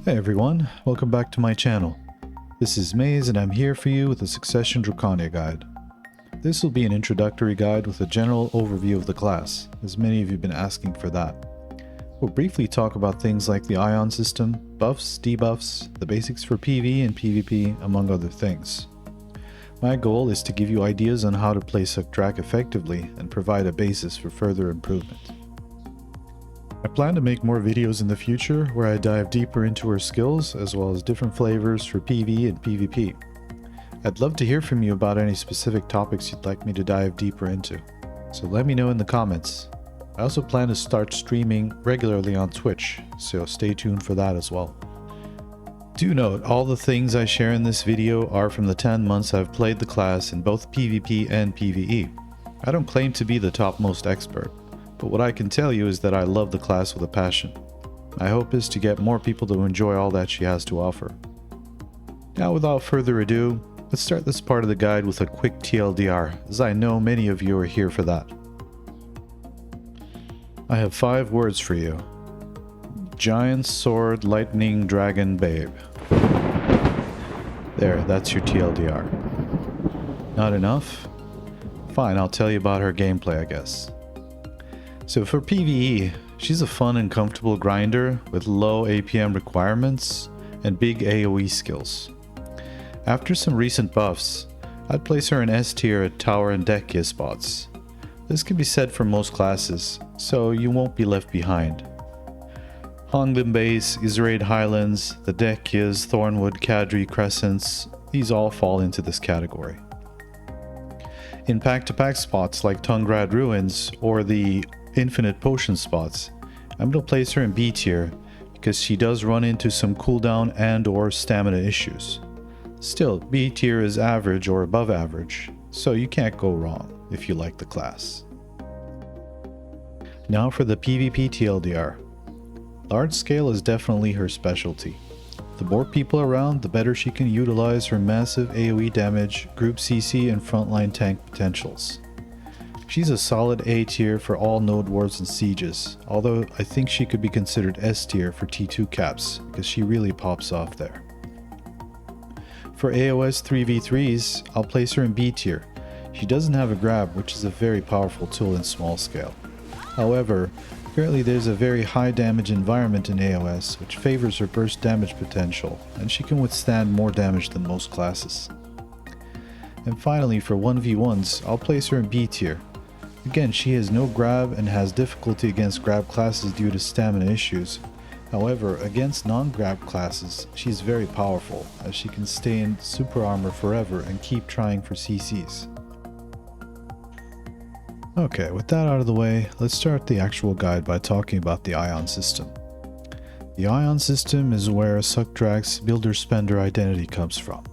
Hey everyone, welcome back to my channel. This is Maze and I'm here for you with a Succession Drakania guide. This will be an introductory guide with a general overview of the class, as many of you have been asking for that. We'll briefly talk about things like the Ion system, buffs, debuffs, the basics for PvE and PvP, among other things. My goal is to give you ideas on how to play Succdrak effectively and provide a basis for further improvement. I plan to make more videos in the future where I dive deeper into her skills as well as different flavors for PvE and PvP. I'd love to hear from you about any specific topics you'd like me to dive deeper into, so let me know in the comments. I also plan to start streaming regularly on Twitch, so stay tuned for that as well. Do note, all the things I share in this video are from the 10 months I've played the class in both PvP and PvE. I don't claim to be the topmost expert, but what I can tell you is that I love the class with a passion. My hope is to get more people to enjoy all that she has to offer. Now without further ado, let's start this part of the guide with a quick TLDR, as I know many of you are here for that. I have 5 words for you. Giant Sword Lightning Dragon Babe. There, that's your TLDR. Not enough? Fine, I'll tell you about her gameplay, I guess. So for PvE, she's a fun and comfortable grinder with low APM requirements and big AoE skills. After some recent buffs, I'd place her in S tier at tower and deck gear spots. This can be said for most classes, so you won't be left behind. Honglin Base, Israid Highlands, the deck gears, Thornwood, Kadri, Crescents, these all fall into this category. In pack-to-pack spots like Tungrad Ruins or the Infinite Potion spots, I'm going to place her in B tier because she does run into some cooldown and or stamina issues. Still, B tier is average or above average, so you can't go wrong if you like the class. Now for the PvP TLDR. Large scale is definitely her specialty. The more people around, the better she can utilize her massive AoE damage, group CC and frontline tank potentials. She's a solid A tier for all node wars and sieges, although I think she could be considered S tier for T2 caps, because she really pops off there. For AOS 3v3s, I'll place her in B tier. She doesn't have a grab, which is a very powerful tool in small scale. However, currently there's a very high damage environment in AOS, which favors her burst damage potential, and she can withstand more damage than most classes. And finally, for 1v1s, I'll place her in B tier. Again, she has no grab and has difficulty against grab classes due to stamina issues. However, against non-grab classes, she's very powerful, as she can stay in super armor forever and keep trying for CCs. Okay, with that out of the way, let's start the actual guide by talking about the Ion system. The Ion system is where Succdrak's builder-spender identity comes from.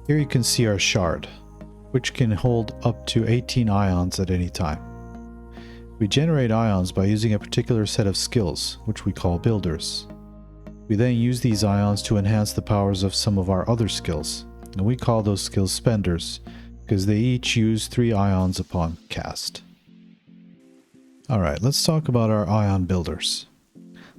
Here you can see our shard, which can hold up to 18 ions at any time. We generate ions by using a particular set of skills, which we call builders. We then use these ions to enhance the powers of some of our other skills, and we call those skills spenders, because they each use 3 ions upon cast. Alright, let's talk about our ion builders.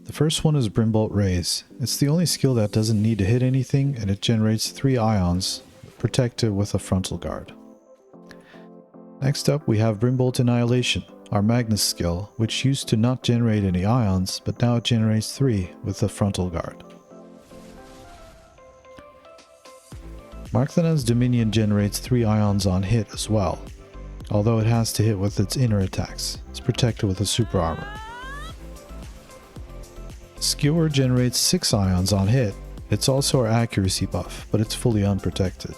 The first one is Brimbolt Rays. It's the only skill that doesn't need to hit anything, and it generates 3 ions, protected with a frontal guard. Next up we have Brimbolt Annihilation, our Magnus skill, which used to not generate any ions, but now it generates 3 with a frontal guard. Markthanan's Dominion generates 3 ions on hit as well, although it has to hit with its inner attacks. It's protected with a super armor. Skewer generates 6 ions on hit. It's also our accuracy buff, but it's fully unprotected.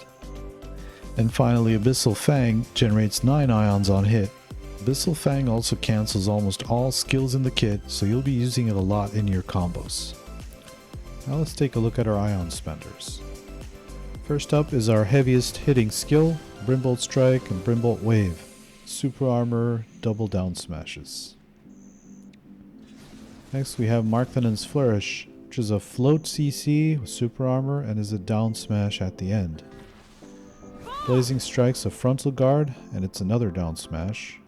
And finally, Abyssal Fang generates 9 ions on hit. Abyssal Fang also cancels almost all skills in the kit, so you'll be using it a lot in your combos. Now let's take a look at our ion spenders. First up is our heaviest hitting skill, Brimbolt Strike and Brimbolt Wave. Super armor, double down smashes. Next we have Markthanan's Flourish, which is a float CC with super armor and is a down smash at the end. Blazing Strike's a frontal guard, and it's another down smash.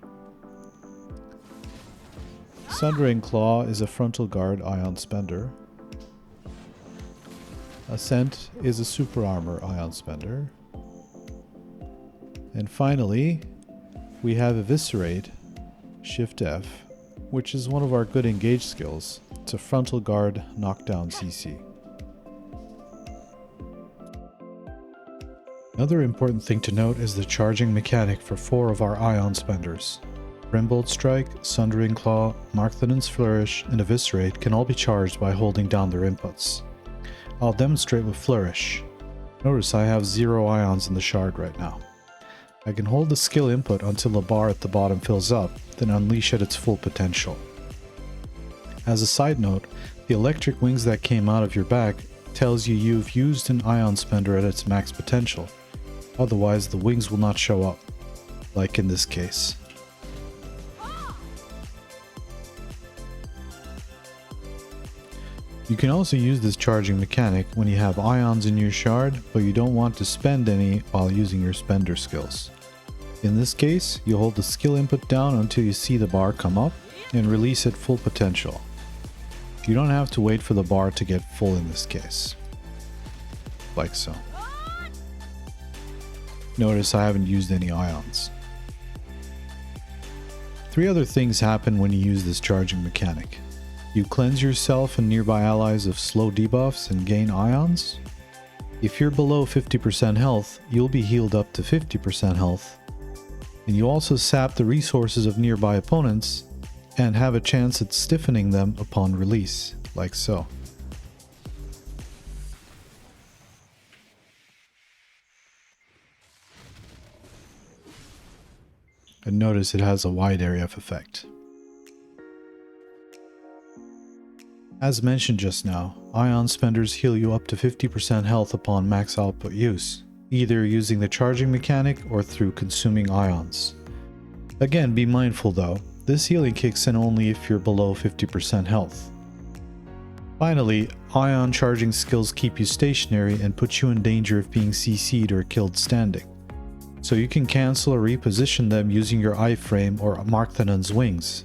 Sundering Claw is a frontal guard ion spender. Ascent is a super armor ion spender. And finally, we have Eviscerate, Shift F, which is one of our good engage skills. It's a frontal guard knockdown CC. Another important thing to note is the charging mechanic for 4 of our ion spenders. Brimbolt Strike, Sundering Claw, Markthanan's Flourish, and Eviscerate can all be charged by holding down their inputs. I'll demonstrate with Flourish. Notice I have 0 ions in the shard right now. I can hold the skill input until the bar at the bottom fills up, then unleash at its full potential. As a side note, the electric wings that came out of your back tells you you've used an ion spender at its max potential. Otherwise, the wings will not show up, like in this case. You can also use this charging mechanic when you have ions in your shard, but you don't want to spend any while using your spender skills. In this case, you hold the skill input down until you see the bar come up, and release at full potential. You don't have to wait for the bar to get full in this case. Like so. Notice I haven't used any ions. 3 other things happen when you use this charging mechanic. You cleanse yourself and nearby allies of slow debuffs and gain ions. If you're below 50% health, you'll be healed up to 50% health. And you also sap the resources of nearby opponents and have a chance at stiffening them upon release, like so. And notice it has a wide area of effect. As mentioned just now, ion spenders heal you up to 50% health upon max output use, either using the charging mechanic or through consuming ions. Again, be mindful though, this healing kicks in only if you're below 50% health. Finally, ion charging skills keep you stationary and put you in danger of being CC'd or killed standing. So you can cancel or reposition them using your Iframe or Markthanan's wings.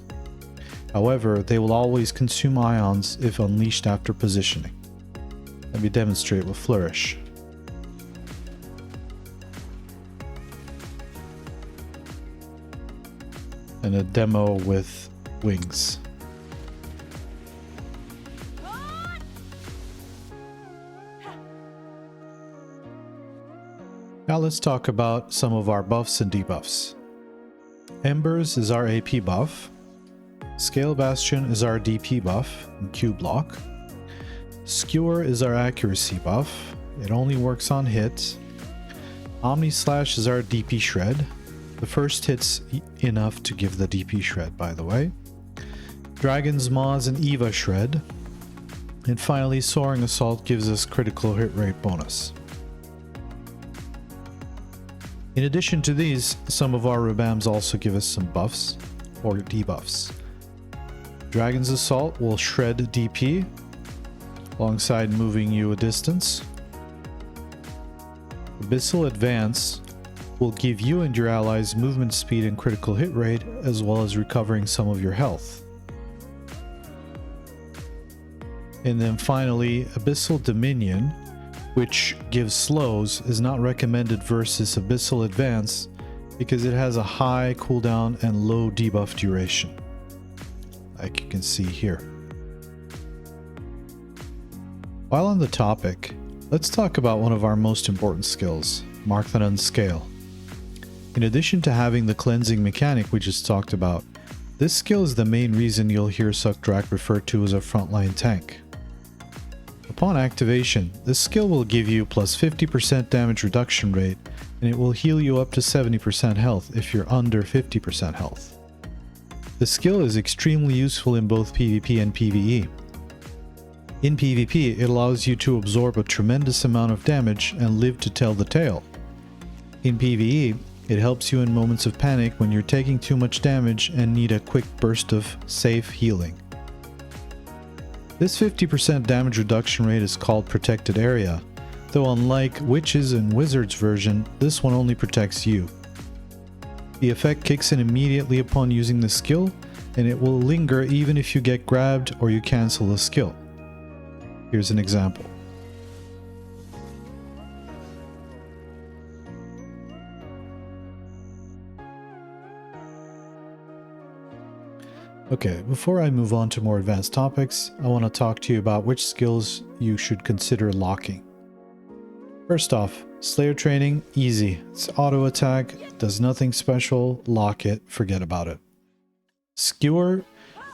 However, they will always consume ions if unleashed after positioning. Let me demonstrate with Flourish. And a demo with wings. Now let's talk about some of our buffs and debuffs. Embers is our AP buff. Scale Bastion is our DP buff in Q block. Skewer is our accuracy buff. It only works on hits. Omni Slash is our DP shred. The first hit's enough to give the DP shred, by the way. Dragon's Maws and Eva shred. And finally, Soaring Assault gives us critical hit rate bonus. In addition to these, some of our Rebams also give us some buffs or debuffs. Dragon's Assault will shred DP alongside moving you a distance. Abyssal Advance will give you and your allies movement speed and critical hit rate, as well as recovering some of your health. And then finally, Abyssal Dominion, which gives slows, is not recommended versus Abyssal Advance because it has a high cooldown and low debuff duration, like you can see here. While on the topic, let's talk about one of our most important skills, Markthanan's Scale. In addition to having the cleansing mechanic we just talked about, this skill is the main reason you'll hear Suckdrak referred to as a frontline tank. Upon activation, this skill will give you plus 50% damage reduction rate, and it will heal you up to 70% health if you're under 50% health. The skill is extremely useful in both PvP and PvE. In PvP, it allows you to absorb a tremendous amount of damage and live to tell the tale. In PvE, it helps you in moments of panic when you're taking too much damage and need a quick burst of safe healing. This 50% damage reduction rate is called Protected Area, though unlike Witches and Wizards version, this one only protects you. The effect kicks in immediately upon using the skill, and it will linger even if you get grabbed or you cancel the skill. Here's an example. Okay, before I move on to more advanced topics, I want to talk to you about which skills you should consider locking. First off, Slayer training, easy. It's auto attack, does nothing special, lock it, forget about it. Skewer,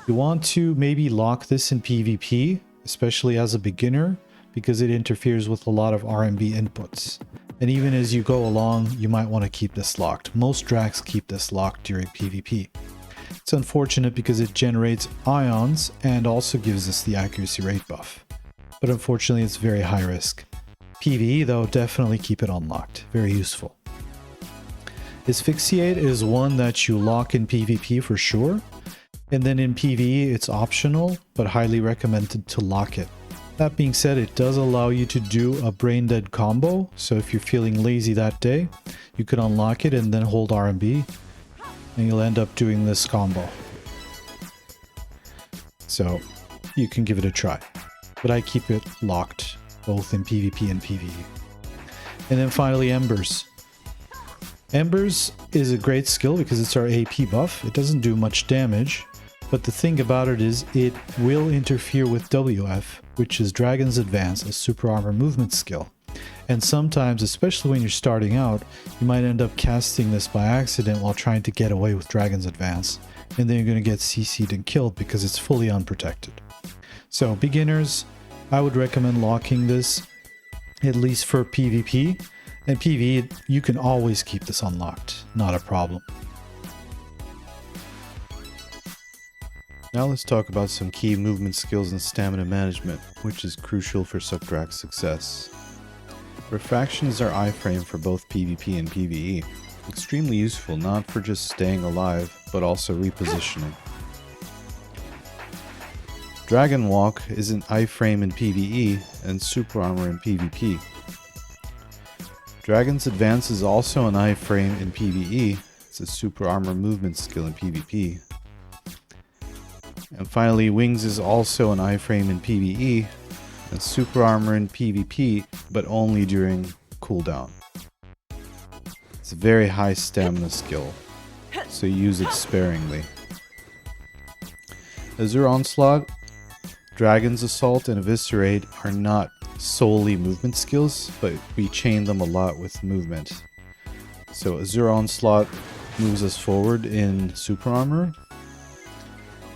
you want to maybe lock this in PvP, especially as a beginner, because it interferes with a lot of RMB inputs. And even as you go along, you might want to keep this locked. Most Dracs keep this locked during PvP. It's unfortunate because it generates ions and also gives us the accuracy rate buff. But unfortunately, it's very high risk. PvE though, definitely keep it unlocked. Very useful. Asphyxiate is one that you lock in PvP for sure. And then in PvE, it's optional, but highly recommended to lock it. That being said, it does allow you to do a brain dead combo. So if you're feeling lazy that day, you can unlock it and then hold RMB. And you'll end up doing this combo. So you can give it a try. But I keep it locked, both in PvP and PvE. And then finally, Embers. Embers is a great skill because it's our AP buff. It doesn't do much damage. But the thing about it is it will interfere with WF, which is Dragon's Advance, a super armor movement skill. And sometimes, especially when you're starting out, you might end up casting this by accident while trying to get away with Dragon's Advance. And then you're going to get CC'd and killed because it's fully unprotected. So beginners, I would recommend locking this, at least for PvP. And PvE, you can always keep this unlocked, not a problem. Now let's talk about some key movement skills and stamina management, which is crucial for Succdrac's success. Refractions are iframe for both PvP and PvE. Extremely useful, not for just staying alive, but also repositioning. Dragon Walk is an iframe in PvE and super armor in PvP. Dragon's Advance is also an iframe in PvE. It's a super armor movement skill in PvP. And finally, Wings is also an iframe in PvE and super armor in PvP, but only during cooldown. It's a very high stamina skill, so use it sparingly. Azure Onslaught, Dragon's Assault, and Eviscerate are not solely movement skills, but we chain them a lot with movement. So Azure Onslaught moves us forward in super armor,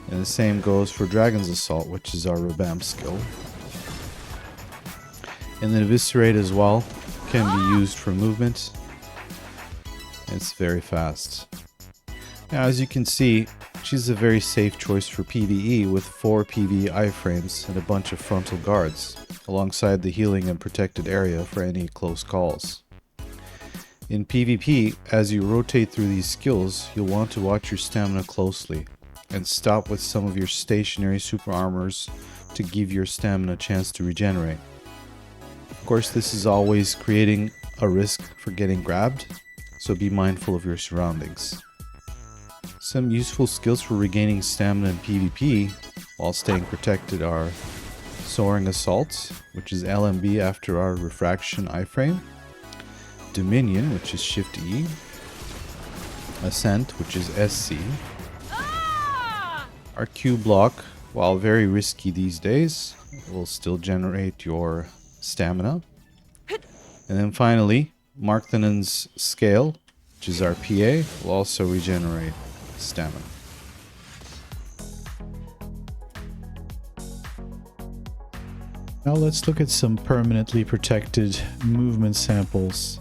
and the same goes for Dragon's Assault, which is our revamp skill. And then Eviscerate as well can be used for movement. It's very fast. Now, as you can see, she's a very safe choice for PvE with 4 PvE iframes and a bunch of frontal guards, alongside the healing and protected area for any close calls. In PvP, as you rotate through these skills, you'll want to watch your stamina closely and stop with some of your stationary super armors to give your stamina a chance to regenerate. Of course, this is always creating a risk for getting grabbed, so be mindful of your surroundings. Some useful skills for regaining stamina in PvP while staying protected are Soaring Assault, which is LMB after our Refraction iframe, Dominion, which is Shift E, Ascent, which is SC. Our Q block, while very risky these days, will still generate your stamina. And then finally, Markthanan's Scale, which is our PA, will also regenerate stamina. Now let's look at some permanently protected movement samples.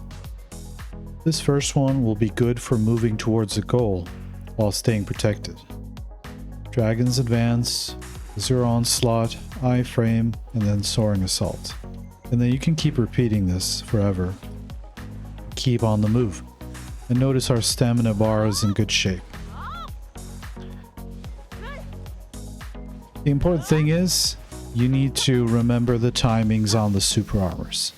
This first one will be good for moving towards a goal while staying protected. Dragon's Advance, Azure Onslaught, iframe, and then Soaring Assault. And then you can keep repeating this forever. Keep on the move. And notice our stamina bar is in good shape. The important thing is, you need to remember the timings on the super armors.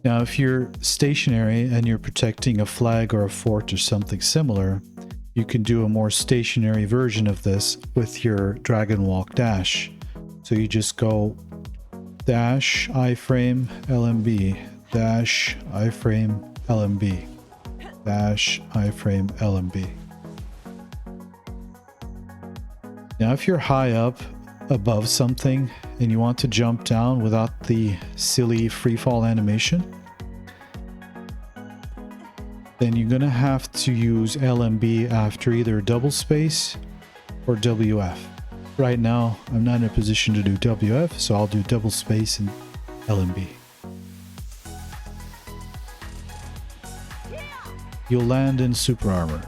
Now, if you're stationary and you're protecting a flag or a fort or something similar, you can do a more stationary version of this with your Dragon Walk dash. So you just go dash iframe LMB, dash iframe LMB. Iframe LMB. Now if you're high up above something and you want to jump down without the silly freefall animation, then you're going to have to use LMB after either double space or WF. Right now, I'm not in a position to do WF, so I'll do double space and LMB. You'll land in super armor.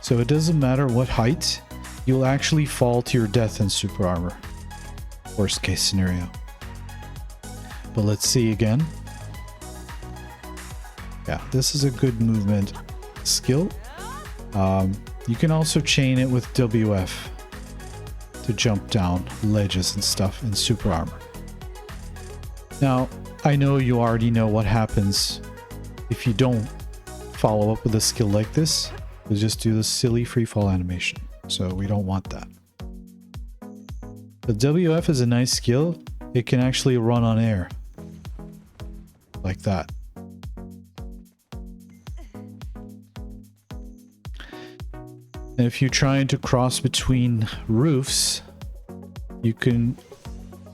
So it doesn't matter what height, you'll actually fall to your death in super armor. Worst case scenario. But let's see again. Yeah, this is a good movement skill. You can also chain it with WF to jump down ledges and stuff in super armor. Now, I know you already know what happens if you don't follow up with a skill like this. We'll just do the silly freefall animation. So we don't want that. The WF is a nice skill. It can actually run on air. Like that. And if you're trying to cross between roofs, you can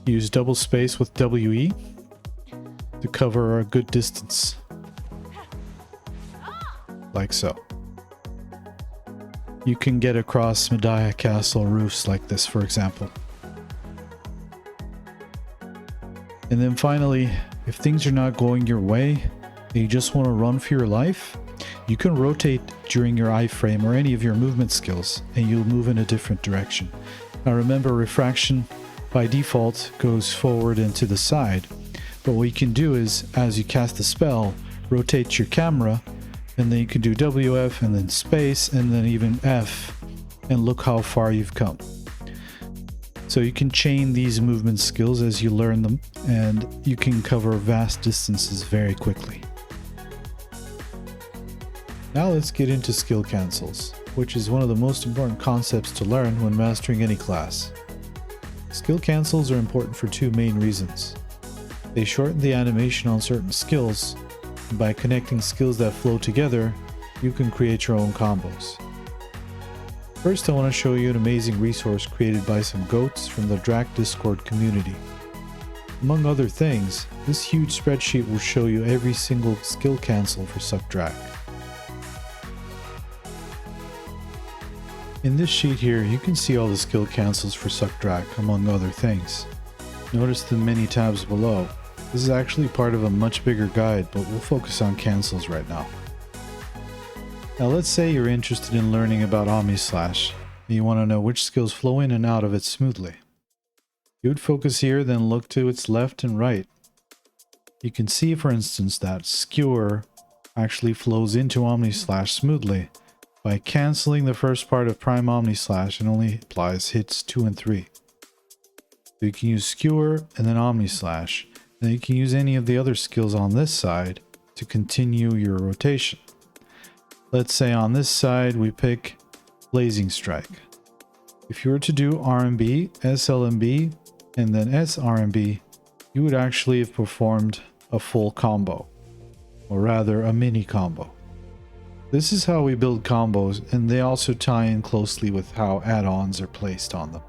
use double space with WE to cover a good distance. Like so. You can get across Medaya Castle roofs like this, for example. And then finally, if things are not going your way and you just want to run for your life, you can rotate during your iframe or any of your movement skills and you'll move in a different direction. Now remember, refraction by default goes forward and to the side. But what you can do is, as you cast the spell, rotate your camera, and then you can do WF and then space and then even F, and look how far you've come. So you can chain these movement skills as you learn them, and you can cover vast distances very quickly. Now let's get into skill cancels, which is one of the most important concepts to learn when mastering any class. Skill cancels are important for two main reasons. They shorten the animation on certain skills, and by connecting skills that flow together, you can create your own combos. First, I want to show you an amazing resource created by some goats from the Drak Discord community. Among other things, this huge spreadsheet will show you every single skill cancel for Drak. In this sheet here, you can see all the skill cancels for Drak, among other things. Notice the many tabs below. This is actually part of a much bigger guide, but we'll focus on cancels right now. Now let's say you're interested in learning about Omnislash, and you want to know which skills flow in and out of it smoothly. You would focus here, then look to its left and right. You can see, for instance, that Skewer actually flows into Omnislash smoothly by cancelling the first part of Prime Omnislash and only applies hits 2 and 3. So you can use Skewer and then Omnislash, and then you can use any of the other skills on this side to continue your rotation. Let's say on this side we pick Blazing Strike. If you were to do RMB, SLMB, and then SRMB, you would actually have performed a full combo, or rather a mini combo. This is how we build combos, and they also tie in closely with how add-ons are placed on them.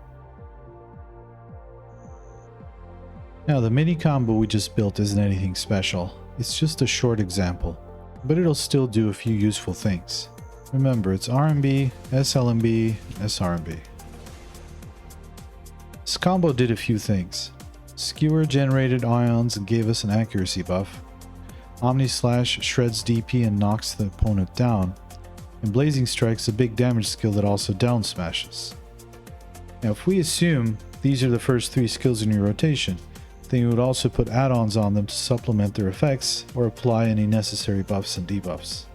Now the mini combo we just built isn't anything special, it's just a short example, but it'll still do a few useful things. Remember, it's RMB, SLMB, SRMB. This combo did a few things. Skewer generated ions and gave us an accuracy buff. Omnislash shreds DP and knocks the opponent down. And Blazing Strike's a big damage skill that also down smashes. Now if we assume these are the first 3 skills in your rotation, then you would also put add-ons on them to supplement their effects or apply any necessary buffs and debuffs.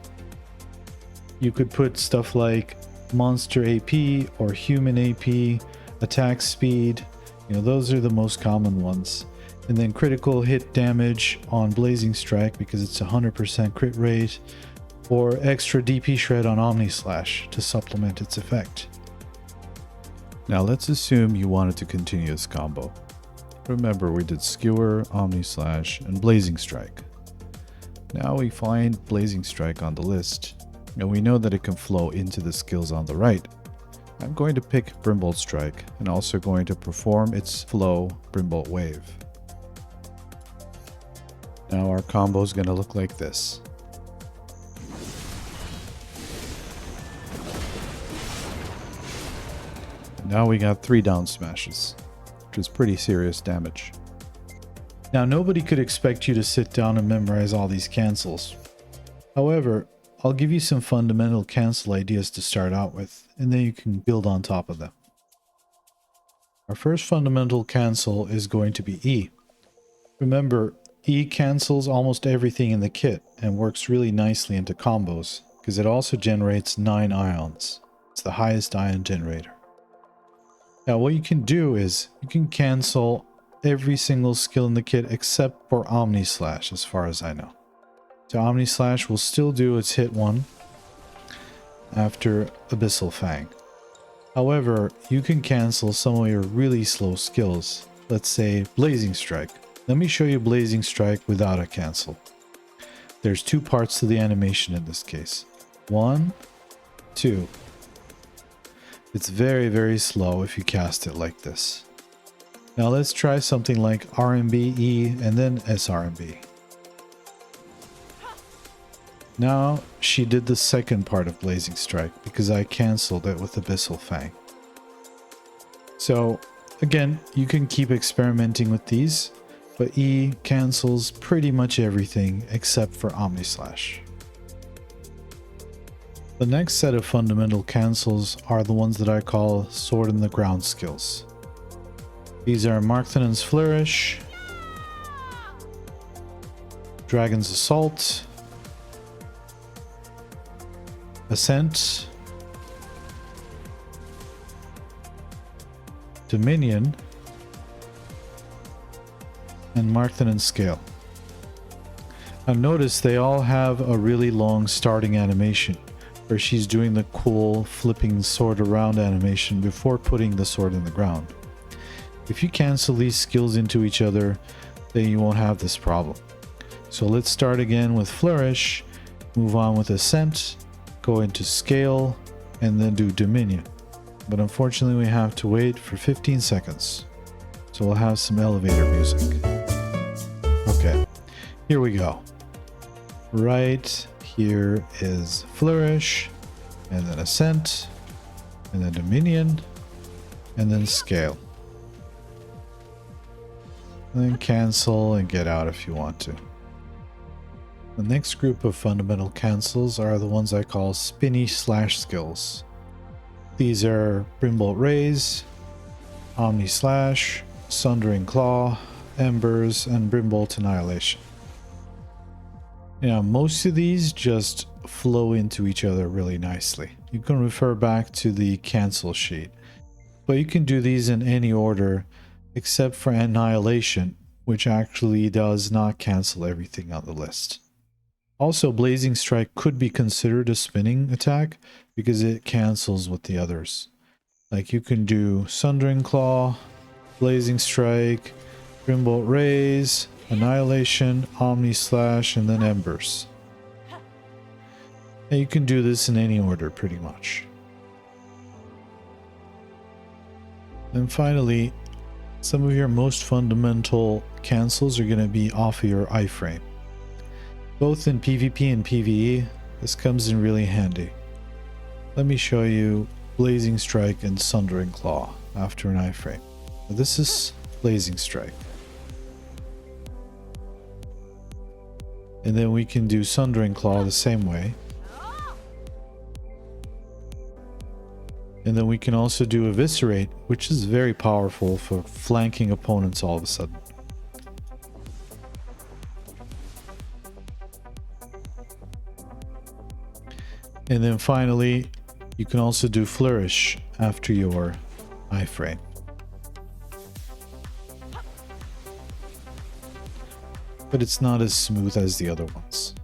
You could put stuff like monster AP or human AP, attack speed, those are the most common ones. And then critical hit damage on Blazing Strike because it's 100% crit rate, or extra DP shred on Omnislash to supplement its effect. Now let's assume you wanted to continue this combo. Remember, we did Skewer, Omnislash, and Blazing Strike. Now we find Blazing Strike on the list, and we know that it can flow into the skills on the right. I'm going to pick Brimbolt Strike and also going to perform its flow Brimbolt Wave. Now our combo is going to look like this. Now we got 3 down smashes, which is pretty serious damage. Now nobody could expect you to sit down and memorize all these cancels. However, I'll give you some fundamental cancel ideas to start out with, and then you can build on top of them. Our first fundamental cancel is going to be E. Remember, E cancels almost everything in the kit and works really nicely into combos, because it also generates 9 ions. It's the highest ion generator. Now what you can do is, you can cancel every single skill in the kit except for Omni Slash, as far as I know. So Omni Slash will still do its hit 1 after Abyssal Fang. However, you can cancel some of your really slow skills. Let's say Blazing Strike. Let me show you Blazing Strike without a cancel. There's 2 parts to the animation in this case. 1, 2. It's very, very slow if you cast it like this. Now let's try something like RMB, E, and then SRMB. Now she did the second part of Blazing Strike because I cancelled it with Abyssal Fang. So again, you can keep experimenting with these, but E cancels pretty much everything except for Omni Slash. The next set of fundamental cancels are the ones that I call Sword in the Ground skills. These are Markthanan's Flourish, Dragon's Assault, Ascent, Dominion, and Markthanan's Scale. Now notice they all have a really long starting animation, where she's doing the cool flipping sword around animation before putting the sword in the ground. If you cancel these skills into each other, then you won't have this problem. So let's start again with Flourish, move on with Ascent, go into Scale, and then do Dominion. But unfortunately we have to wait for 15 seconds. So we'll have some elevator music. Okay, here we go. Right here is Flourish, and then Ascent, and then Dominion, and then Scale. And then cancel and get out if you want to. The next group of fundamental cancels are the ones I call Spinny Slash skills. These are Brimbolt Raise, Omni Slash, Sundering Claw, Embers, and Brimbolt Annihilation. Now, most of these just flow into each other really nicely. You can refer back to the cancel sheet, but you can do these in any order except for Annihilation, which actually does not cancel everything on the list. Also, Blazing Strike could be considered a spinning attack because it cancels with the others. Like you can do Sundering Claw, Blazing Strike, Brimbolt Raise, Annihilation, Omni Slash, and then Embers. And you can do this in any order pretty much. And finally, some of your most fundamental cancels are going to be off of your iframe. Both in PvP and PvE, this comes in really handy. Let me show you Blazing Strike and Sundering Claw after an iframe. Now this is Blazing Strike. And then we can do Sundering Claw the same way. And then we can also do Eviscerate, which is very powerful for flanking opponents all of a sudden. And then finally, you can also do Flourish after your iframe. But it's not as smooth as the other ones.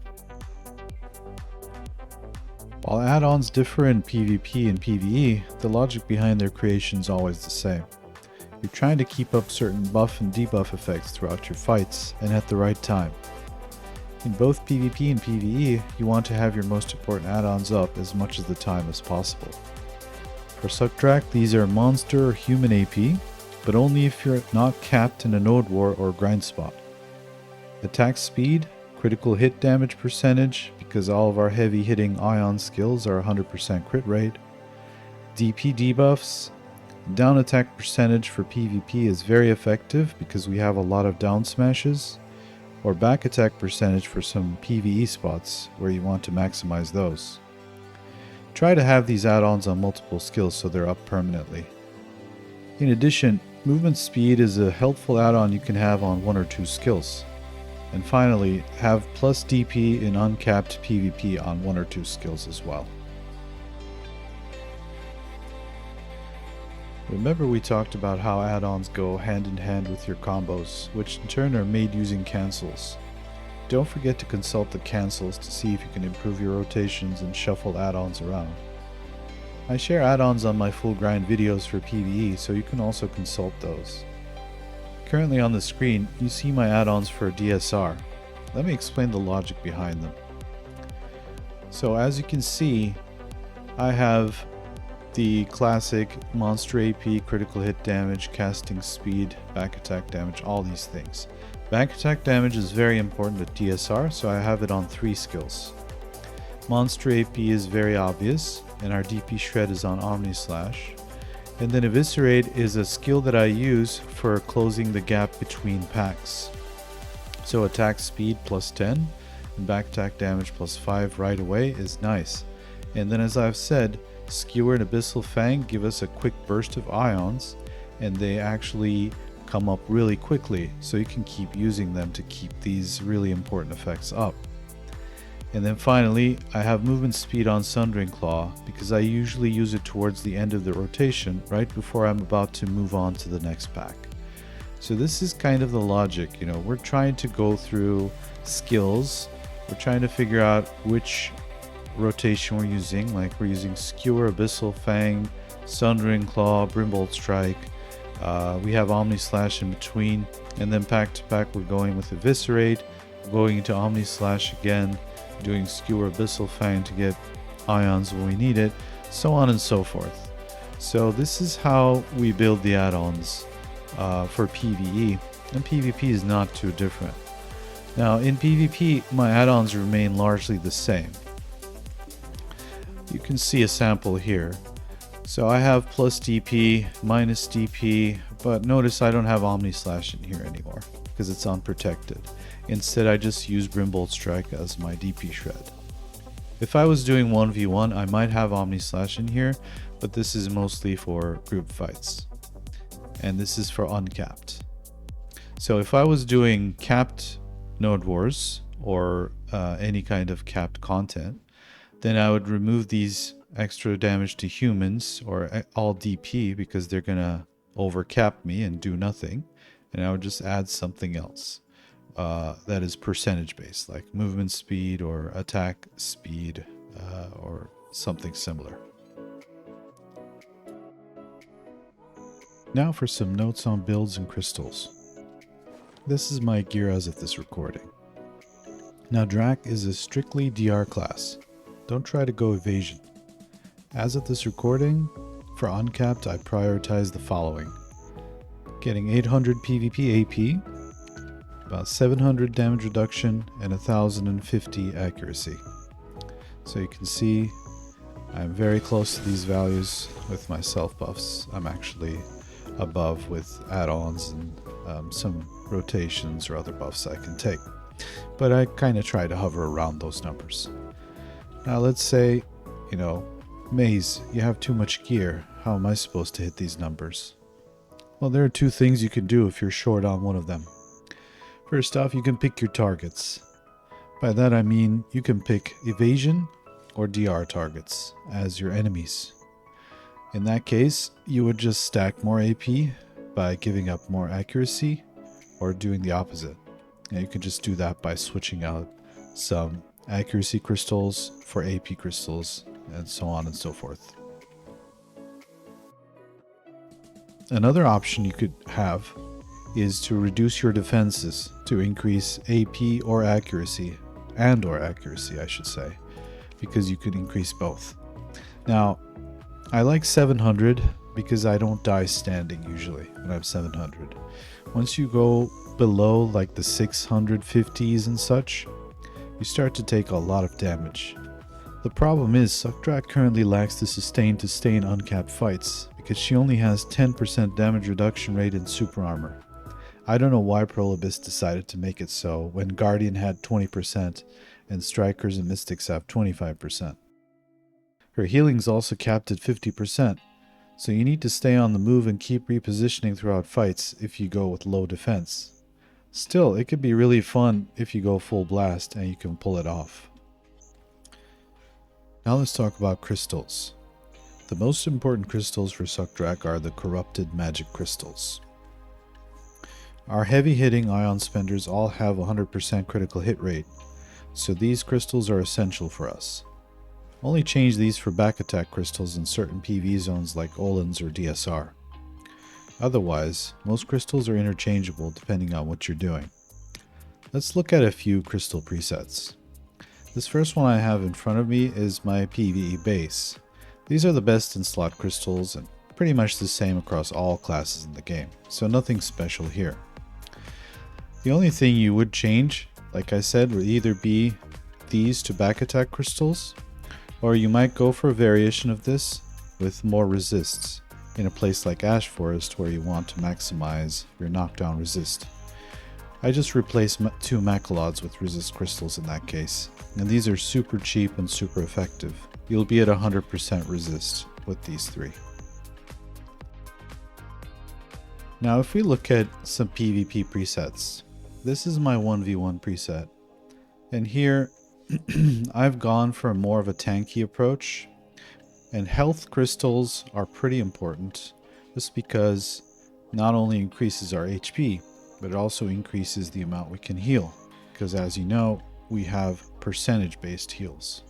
While add-ons differ in PvP and PvE, the logic behind their creation is always the same. You're trying to keep up certain buff and debuff effects throughout your fights and at the right time. In both PvP and PvE, you want to have your most important add-ons up as much of the time as possible. For Succession, these are monster or human AP, but only if you're not capped in a node war or grind spot. Attack speed, critical hit damage percentage, because all of our heavy hitting ion skills are 100% crit rate. DP debuffs, down attack percentage for PvP is very effective because we have a lot of down smashes, or back attack percentage for some PvE spots where you want to maximize those. Try to have these add-ons on multiple skills so they're up permanently. In addition, movement speed is a helpful add-on you can have on 1 or 2 skills. And finally, have plus DP in uncapped PvP on 1 or 2 skills as well. Remember we talked about how add-ons go hand in hand with your combos, which in turn are made using cancels. Don't forget to consult the cancels to see if you can improve your rotations and shuffle add-ons around. I share add-ons on my full grind videos for PvE, so you can also consult those. Currently on the screen, you see my add-ons for DSR. Let me explain the logic behind them. So as you can see, I have the classic monster AP, critical hit damage, casting speed, back attack damage, all these things. Back attack damage is very important at DSR, so I have it on 3 skills. Monster AP is very obvious, and our DP shred is on Omni Slash. And then Eviscerate is a skill that I use for closing the gap between packs. So attack speed plus 10 and back attack damage plus 5 right away is nice. And then as I've said, Skewer and Abyssal Fang give us a quick burst of ions, and they actually come up really quickly, so you can keep using them to keep these really important effects up. And then finally, I have movement speed on Sundering Claw because I usually use it towards the end of the rotation, right before I'm about to move on to the next pack. So this is kind of the logic, we're trying to go through skills, we're trying to figure out which rotation we're using, like we're using Skewer, Abyssal Fang, Sundering Claw, Brimbolt Strike, we have Omni Slash in between, and then pack to pack we're going with Eviscerate, going into Omni Slash again, doing Skewer, Abyssal Fang to get ions when we need it, so on and so forth. So this is how we build the add-ons for PvE, and PvP is not too different. Now in PvP, my add-ons remain largely the same. You can see a sample here. So I have plus DP, minus DP, but notice I don't have Omni Slash in here anymore because it's unprotected. Instead, I just use Brimbolt Strike as my DP shred. If I was doing 1v1, I might have Omni Slash in here, but this is mostly for group fights. And this is for uncapped. So if I was doing capped node wars or any kind of capped content, then I would remove these extra damage to humans or all DP because they're gonna overcap me and do nothing, and I would just add something else that is percentage based, like movement speed or attack speed or something similar. Now for some notes on builds and crystals. This is my gear as of this recording. Now Drak is a strictly DR class. Don't try to go evasion. As of this recording, for uncapped I prioritize the following. Getting 800 PvP AP, about 700 damage reduction, and 1050 accuracy. So you can see I'm very close to these values with my self buffs. I'm actually above with add-ons and some rotations or other buffs I can take. But I kind of try to hover around those numbers. Now let's say, Maze, you have too much gear. How am I supposed to hit these numbers? Well, there are 2 things you can do if you're short on one of them. First off, you can pick your targets. By that I mean you can pick evasion or DR targets as your enemies. In that case, you would just stack more AP by giving up more accuracy or doing the opposite. And you can just do that by switching out some accuracy crystals for AP crystals, and so on and so forth. Another option you could have is to reduce your defenses to increase AP or accuracy and/or accuracy, I should say, because you could increase both. Now, I like 700 because I don't die standing usually when I have 700. Once you go below like the 650s and such, you start to take a lot of damage. The problem is Succession currently lacks the sustain to stay in uncapped fights because she only has 10% damage reduction rate in super armor. I don't know why Prolibus decided to make it so when Guardian had 20% and Strikers and Mystics have 25%. Her healing's also capped at 50%, so you need to stay on the move and keep repositioning throughout fights if you go with low defense. Still, it could be really fun if you go full blast and you can pull it off. Now let's talk about crystals. The most important crystals for Succession are the corrupted magic crystals. Our heavy hitting ion spenders all have 100% critical hit rate, so these crystals are essential for us. Only change these for back attack crystals in certain PvE zones like Olins or DSR. Otherwise, most crystals are interchangeable depending on what you're doing. Let's look at a few crystal presets. This first one I have in front of me is my PvE base. These are the best in slot crystals and pretty much the same across all classes in the game, so nothing special here. The only thing you would change, like I said, would either be these to back attack crystals, or you might go for a variation of this with more resists in a place like Ash Forest where you want to maximize your knockdown resist. I just replaced 2 Macalods with resist crystals in that case, and these are super cheap and super effective. You'll be at 100% resist with these 3. Now if we look at some PvP presets, this is my 1v1 preset, and here I've gone for more of a tanky approach, and health crystals are pretty important just because not only increases our HP, but it also increases the amount we can heal, because as you know, we have percentage based heals.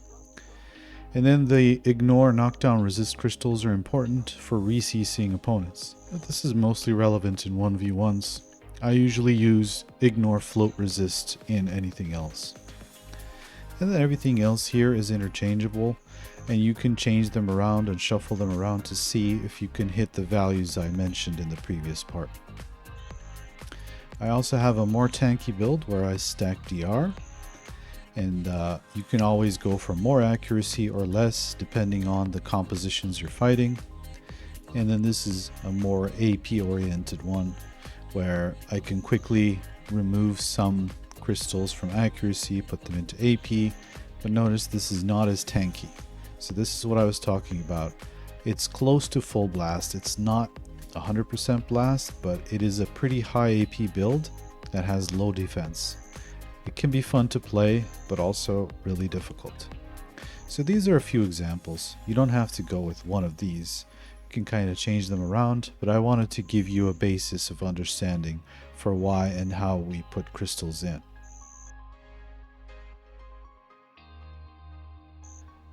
And then the ignore knockdown resist crystals are important for re-CCing opponents, but this is mostly relevant in 1v1s. I usually use ignore float resist in anything else. And then everything else here is interchangeable, and you can change them around and shuffle them around to see if you can hit the values I mentioned in the previous part. I also have a more tanky build where I stack DR, and you can always go for more accuracy or less depending on the compositions you're fighting. And then this is a more AP oriented one where I can quickly remove some crystals from accuracy, put them into AP, but notice this is not as tanky. So this is what I was talking about. It's close to full blast. It's not 100% blast, but it is a pretty high AP build that has low defense. It can be fun to play, but also really difficult. So these are a few examples. You don't have to go with one of these. You can kind of change them around, but I wanted to give you a basis of understanding for why and how we put crystals in.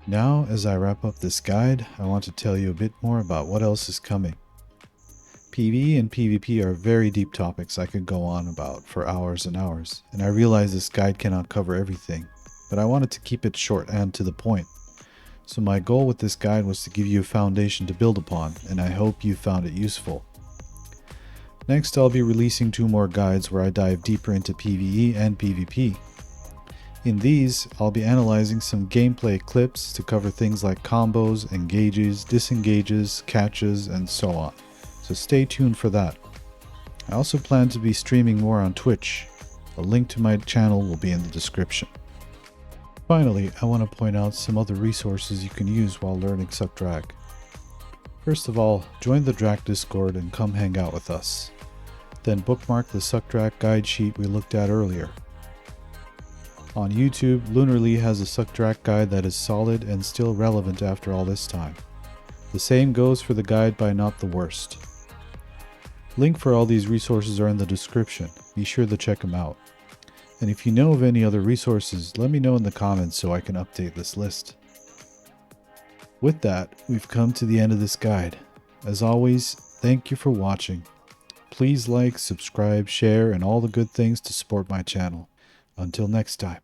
Now, as I wrap up this guide, I want to tell you a bit more about what else is coming. PvE and PvP are very deep topics I could go on about for hours and hours, and I realize this guide cannot cover everything, but I wanted to keep it short and to the point. So my goal with this guide was to give you a foundation to build upon, and I hope you found it useful. Next, I'll be releasing 2 more guides where I dive deeper into PvE and PvP. In these, I'll be analyzing some gameplay clips to cover things like combos, engages, disengages, catches, and so on. So stay tuned for that. I also plan to be streaming more on Twitch. A link to my channel will be in the description. Finally, I want to point out some other resources you can use while learning Succession. First of all, join the Drak Discord and come hang out with us. Then bookmark the Succession guide sheet we looked at earlier. On YouTube, Lunarly has a Succession guide that is solid and still relevant after all this time. The same goes for the guide by Not the Worst. Link for all these resources are in the description. Be sure to check them out. And if you know of any other resources, let me know in the comments so I can update this list. With that, we've come to the end of this guide. As always, thank you for watching. Please like, subscribe, share, and all the good things to support my channel. Until next time.